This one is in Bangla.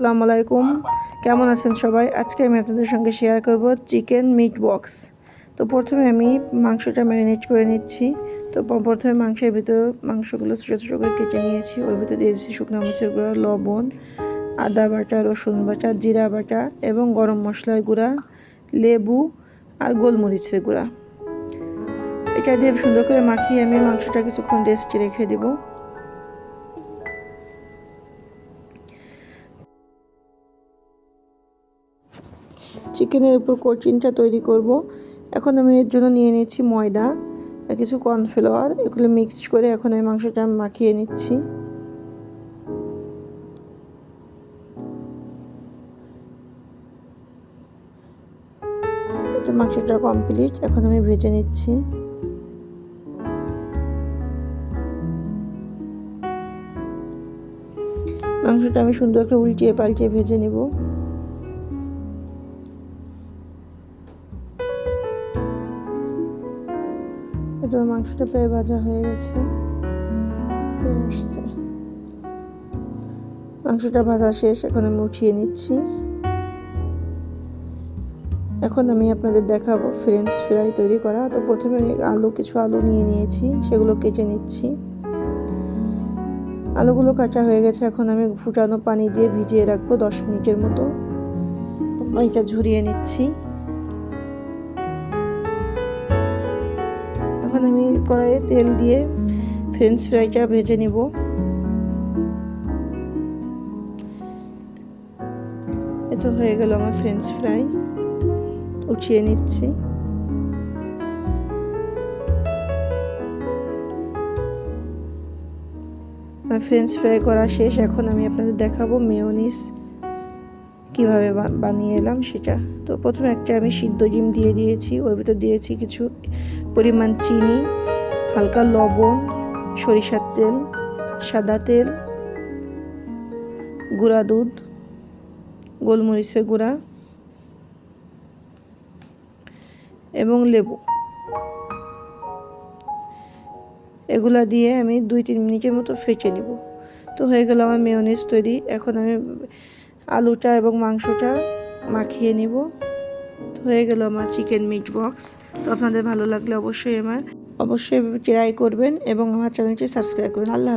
আসসালামু আলাইকুম, কেমন আছেন সবাই? আজকে আমি আপনাদের সঙ্গে শেয়ার করব চিকেন মিট বক্স। তো প্রথমে আমি মাংসটা ম্যারিনেট করে নিচ্ছি। তো প্রথমে মাংসের ভিতরে মাংসগুলো ছোটো ছোটো করে কেটে নিয়েছি। ওর ভিতরে দিয়ে দিচ্ছি শুকনো মরিচের গুঁড়া, লবণ, আদা বাটা, রসুন বাটা, জিরা বাটা এবং গরম মশলার গুঁড়া, লেবু আর গোলমরিচের গুঁড়া। এটা দিয়ে সুন্দর করে মাখিয়ে আমি মাংসটা কিছুক্ষণ রেস্টে রেখে দেবো। চিকেনের উপর কোচিনটা তৈরি করব। এখন আমি এর জন্য নিয়ে নিচ্ছি ময়দা আর কিছু কর্নফ্লাওয়ার। এগুলো মিক্সড করে এখন আমি মাংসটা মাখিয়ে নিচ্ছি। এটা মাংসটা কমপ্লিট, এখন আমি ভেজে নিচ্ছি। মাংসটা আমি সুন্দর করে উল্টিয়ে পাল্টিয়ে ভেজে নেব। এটা মাংসটা প্রায় ভাজা হয়ে গেছে, মাংসটা ভাজা শেষ, এখন আমি উঠিয়ে নিচ্ছি। এখন আমি আপনাদের দেখাবো ফ্রেঞ্চ ফ্রাই তৈরি করা। তো প্রথমে আমি কিছু আলু নিয়ে নিয়েছি, সেগুলো কেটে নিচ্ছি। আলুগুলো কাটা হয়ে গেছে, এখন আমি ফুটানো পানি দিয়ে ভিজিয়ে রাখবো 10 মিনিটের মতো। পানিটা ঝরিয়ে নিচ্ছি। এখন আমি কড়াইয়ে তেল দিয়ে ফ্রেঞ্চ ফ্রাইটা ভেজে নিব। এটা হয়ে গেল আমার ফ্রেঞ্চ ফ্রাই, উঠিয়ে নিচ্ছি। ফ্রেঞ্চ ফ্রাই করা শেষ, এখন আমি আপনাদের দেখাবো মেয়োনিজ কিভাবে বানিয়ে এলাম সেটা। তো প্রথমে একটা আমি সিদ্ধ ডিম দিয়ে দিয়েছি, ওর ভিতর দিয়েছি কিছু পরিমাণ চিনি, হালকা লবণ, সরিষার তেল, সাদা তেল, গুঁড়া দুধ, গোলমরিচের গুঁড়া এবং লেবু। এগুলা দিয়ে আমি 2-3 মিনিটের মতো ফেটে নিব। তো হয়ে গেল আমার মেয়োনিজ তৈরি। এখন আমি আলুটা এবং মাংসটা মাখিয়ে নিব। তো হয়ে গেল আমার চিকেন মিট বক্স। তো আপনাদের ভালো লাগলে অবশ্যই ট্রাই করবেন এবং আমার চ্যানেলটি সাবস্ক্রাইব করবেন। আল্লাহ।